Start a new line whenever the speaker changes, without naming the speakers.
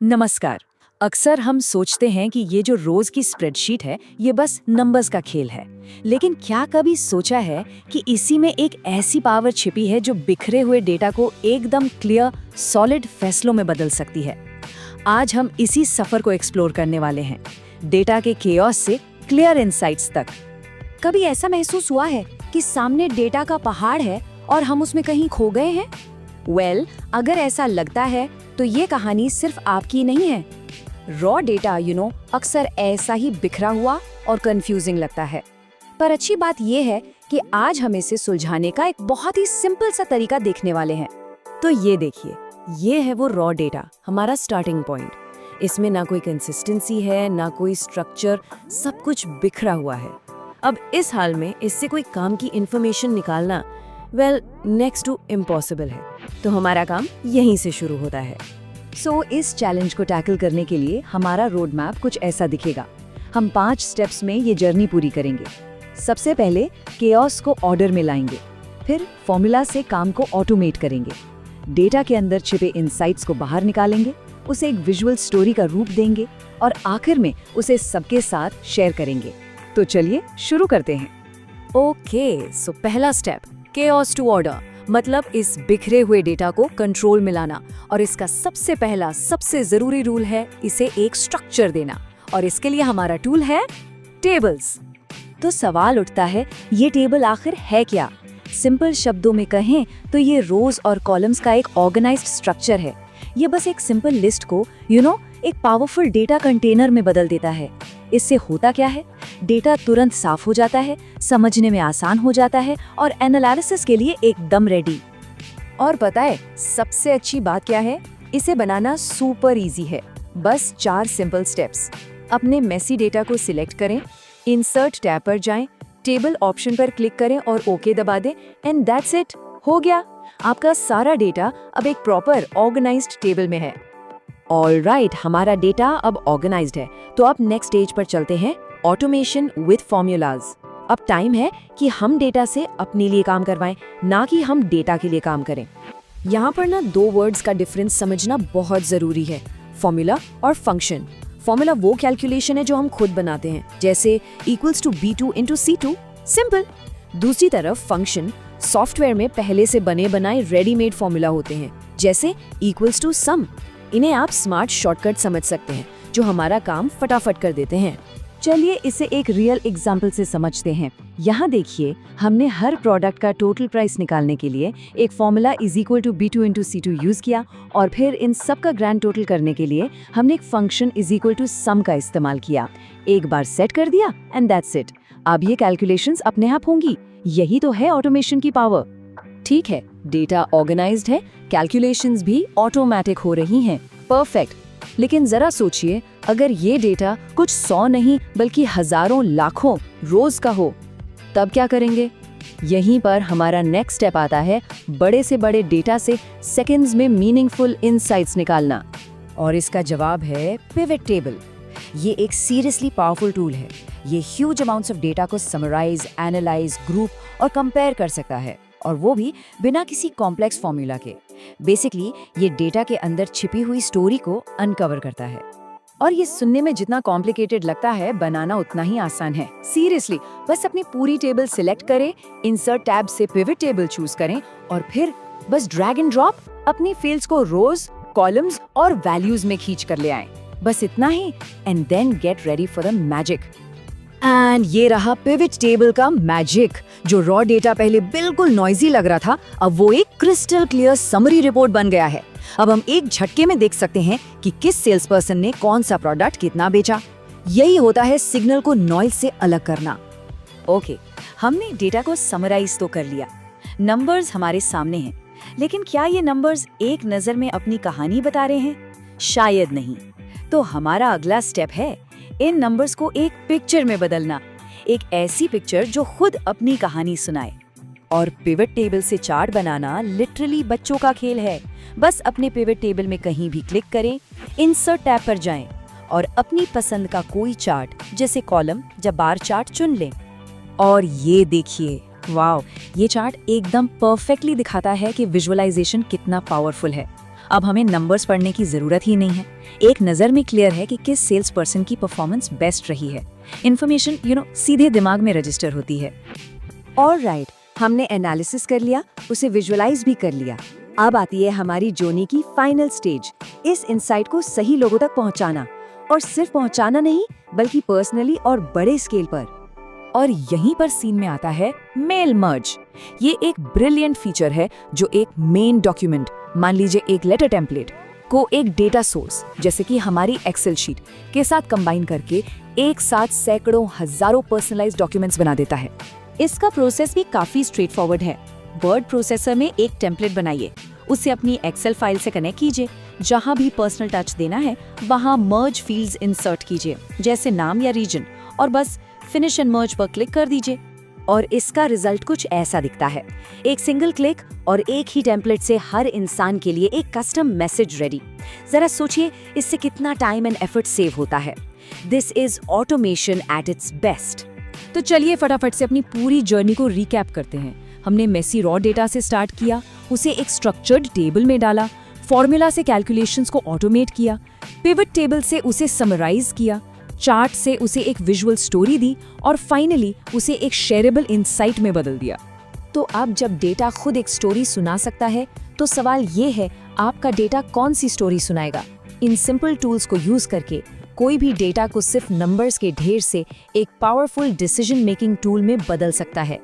नमस्कार। अक्सर हम सोचते हैं कि ये जो रोज की स्प्रेडशीट है ये बस नंबर्स का खेल है, लेकिन क्या कभी सोचा है कि इसी में एक ऐसी पावर छिपी है जो बिखरे हुए डेटा को एकदम क्लियर, सॉलिड फैसलों में बदल सकती है। आज हम इसी सफर को एक्सप्लोर करने वाले हैं, डेटा के केओस से क्लियर इनसाइट्स तक। कभी ऐसा महसूस हुआ है कि सामने डेटा का पहाड़ है और हम उसमें कहीं खो गए हैं? अगर ऐसा लगता है तो ये कहानी सिर्फ आपकी नहीं है। रॉ डेटा अक्सर ऐसा ही बिखरा हुआ और कंफ्यूजिंग लगता है, पर अच्छी बात ये है कि आज हम इसे सुलझाने का एक बहुत ही सिंपल सा तरीका देखने वाले हैं। तो ये देखिए, ये है वो रॉ डेटा, हमारा स्टार्टिंग पॉइंट। इसमें ना कोई कंसिस्टेंसी है, ना कोई स्ट्रक्चर, सब कुछ बिखरा हुआ है। अब इस हाल में इससे कोई काम की इंफॉर्मेशन निकालना नेक्स्ट टू इम्पॉसिबल है। तो हमारा काम यहीं से शुरू होता है। इस चैलेंज को टैकल करने के लिए हमारा रोड मैप कुछ ऐसा दिखेगा। हम 5 स्टेप्स में ये जर्नी पूरी करेंगे। सबसे पहले केओस को ऑर्डर में लाएंगे, फिर फॉर्मूला से काम को ऑटोमेट करेंगे, डेटा के अंदर छिपे इनसाइट्स को बाहर निकालेंगे, उसे एक विजुअल स्टोरी का रूप देंगे और आखिर में उसे सबके साथ शेयर करेंगे। तो चलिए शुरू करते हैं। सो पहला स्टेप, केओस टू ऑर्डर, मतलब इस बिखरे हुए डेटा को कंट्रोल में लाना। और इसका सबसे पहला, सबसे जरूरी रूल है इसे एक स्ट्रक्चर देना, और इसके लिए हमारा टूल है टेबल्स। तो सवाल उठता है, ये टेबल आखिर है क्या? सिंपल शब्दों में कहें तो ये रोज और कॉलम्स का एक ऑर्गेनाइज्ड स्ट्रक्चर है। ये बस एक सिंपल लिस्ट को एक पावरफुल डेटा कंटेनर में बदल देता है। इससे होता क्या है, डेटा तुरंत साफ हो जाता है, समझने में आसान हो जाता है और एनालिसिस के लिए एकदम रेडी। और पता है सबसे अच्छी बात क्या है? इसे बनाना सुपर इजी है। बस 4 सिंपल स्टेप्स। अपने मेसी डेटा को सिलेक्ट करें, इंसर्ट टैब पर जाएं, टेबल ऑप्शन पर क्लिक करें और ओके दबा दें, एंड दैट्स इट। हो गया, आपका सारा डेटा अब एक प्रॉपर ऑर्गेनाइज्ड टेबल में है। ऑलराइट, हमारा डेटा अब ऑर्गेनाइज्ड है, तो अब नेक्स्ट स्टेज पर चलते हैं, ऑटोमेशन विद फॉर्मूलाज। अब टाइम है कि हम डेटा से अपने लिए काम करवाएं, ना कि हम डेटा के लिए काम करें। यहाँ पर ना 2 वर्ड्स का डिफरेंस समझना बहुत जरूरी है, फॉर्मूला और फंक्शन। फॉर्मूला वो कैलकुलेशन है जो हम खुद बनाते हैं, जैसे equals to B2 into C2, simple. दूसरी तरफ फंक्शन सॉफ्टवेयर में पहले से बने बनाए रेडीमेड फॉर्मूला होते हैं, जैसे इक्वल्स टू सम। इन्हें आप स्मार्ट शॉर्टकट समझ सकते हैं, जो हमारा काम फटाफट कर देते हैं। चलिए इसे एक रियल एग्जाम्पल से समझते हैं। यहाँ देखिए, हमने हर प्रोडक्ट का टोटल प्राइस निकालने के लिए एक formula is equal to B2 into C2 use किया, और फिर इन सब का ग्रैंड टोटल करने के लिए हमने एक function is equal to some का इस्तेमाल किया। एक बार सेट कर दिया एंड दैट्स इट। अब ये कैलकुलेशंस अपने आप होंगी। यही तो है ऑटोमेशन की पावर। ठीक है, डेटा ऑर्गेनाइज्ड है, कैलकुलेशंस भी ऑटोमेटिक हो रही हैं। परफेक्ट। लेकिन जरा सोचिए, अगर ये डेटा कुछ 100 नहीं बल्कि हजारों, लाखों रोज का हो, तब क्या करेंगे? यहीं पर हमारा नेक्स्ट स्टेप आता है, बड़े से बड़े डेटा से सेकंड्स में मीनिंगफुल इनसाइट्स निकालना। और इसका जवाब है पिवट टेबल। ये एक सीरियसली पावरफुल टूल है। ये ह्यूज अमाउंट्स ऑफ डेटा को समराइज, एनालाइज, ग्रुप और कंपेयर कर सकता है, और वो भी बिना किसी कॉम्प्लेक्स फॉर्मूला के। बेसिकली ये डेटा के अंदर छिपी हुई स्टोरी को अनकवर करता है। और ये सुनने में जितना कॉम्प्लिकेटेड लगता है, बनाना उतना ही आसान है। सीरियसली, बस अपनी पूरी टेबल सिलेक्ट करें, इंसर्ट टैब से पिवट टेबल चूज करें, और फिर बस ड्रैग एंड ड्रॉप अपनी फील्ड्स को रोज, कॉलम्स और वैल्यूज में खींच कर ले आएं। बस इतना ही, and then get ready for the magic. And ये रहा पिवट टेबल का मैजिक। जो रॉ डेटा पहले बिल्कुल नॉइजी लग रहा था, अब वो एक क्रिस्टल क्लियर समरी रिपोर्ट बन गया है। अब हम एक झटके में देख सकते हैं कि किस सेल्स पर्सन ने कौन सा प्रोडक्ट कितना बेचा। यही होता है सिग्नल को नॉइज से अलग करना। ओके, हमने डेटा को समराइज तो कर लिया, नंबर्स हमारे सामने हैं, लेकिन क्या ये नंबर्स एक नजर में अपनी कहानी बता रहे हैं? शायद नहीं। तो हमारा अगला स्टेप है इन नंबर्स को एक पिक्चर में बदलना, एक ऐसी पिक्चर जो खुद अपनी कहानी सुनाए। और पिवट टेबल से चार्ट बनाना लिटरली बच्चों का खेल है। बस अपने पिवट टेबल में कहीं भी क्लिक करें, इंसर्ट टैब पर जाएं और अपनी पसंद का कोई चार्ट, जैसे कॉलम या बार चार्ट चुन लें। और ये देखिए, वाओ, ये चार्ट एकदम परफेक्टली दिखाता है कि विजुअलाइजेशन कितना पावरफुल है। अब हमें नंबर्स पढ़ने की जरूरत ही नहीं है। एक नज़र में क्लियर है कि किस सेल्स पर्सन की परफॉर्मेंस बेस्ट रही है। इन्फॉर्मेशन सीधे दिमाग में रजिस्टर होती है।
ऑलराइट, हमने एनालिसिस कर लिया, उसे विजुअलाइज भी कर लिया। अब आती है हमारी जर्नी की फाइनल स्टेज, इस इंसाइट को सही लोगों तक पहुंचाना। और सिर्फ पहुंचाना नहीं, बल्कि पर्सनली और बड़े स्केल पर।
और यहीं पर सीन में आता है मेल मर्ज। ये एक ब्रिलियंट फीचर है जो एक मेन डॉक्यूमेंट, मान लीजिए एक लेटर टेम्पलेट, को एक डेटा सोर्स जैसे कि हमारी एक्सेल शीट के साथ कंबाइन करके एक साथ सैकड़ों हजारों पर्सनलाइज्ड डॉक्यूमेंट्स बना देता है।
इसका प्रोसेस भी काफी स्ट्रेट फॉरवर्ड है। वर्ड प्रोसेसर में एक टेम्पलेट बनाइए, उसे अपनी एक्सेल फाइल से कनेक्ट कीजिए। जहां भी पर्सनल टच देना है वहां मर्ज फील्ड्स इंसर्ट कीजिए, जैसे नाम या रीजन, और बस फिनिश एंड मर्ज पर क्लिक कर दीजिए। और इसका रिजल्ट कुछ ऐसा दिखता है। एक सिंगल क्लिक और एक ही टेम्पलेट से हर इंसान के लिए एक कस्टम मैसेज रेडी। जरा सोचिए इससे कितना टाइम एंड एफर्ट सेव होता है। This is automation at its best.
तो चलिए फटाफट से अपनी पूरी जर्नी को रिकैप करते हैं। हमने मेसी रॉ डेटा से स्टार्ट किया, उसे एक स्ट्रक्चर्ड टेबल में डाला, फॉर्मूला से कैलकुलेशंस को ऑटोमेट किया, पिवट टेबल से उसे समराइज किया, चार्ट से उसे एक विजुअल स्टोरी दी, और फाइनली उसे एक शेयरेबल इंसाइट में बदल दिया।
तो अब जब डेटा खुद एक स्टोरी सुना सकता है, तो सवाल ये है, आपका डेटा कौन सी स्टोरी सुनाएगा? इन सिंपल टूल्स को यूज करके कोई भी डेटा को सिर्फ नंबर्स के ढेर से एक पावरफुल डिसीजन मेकिंग टूल में बदल सकता है।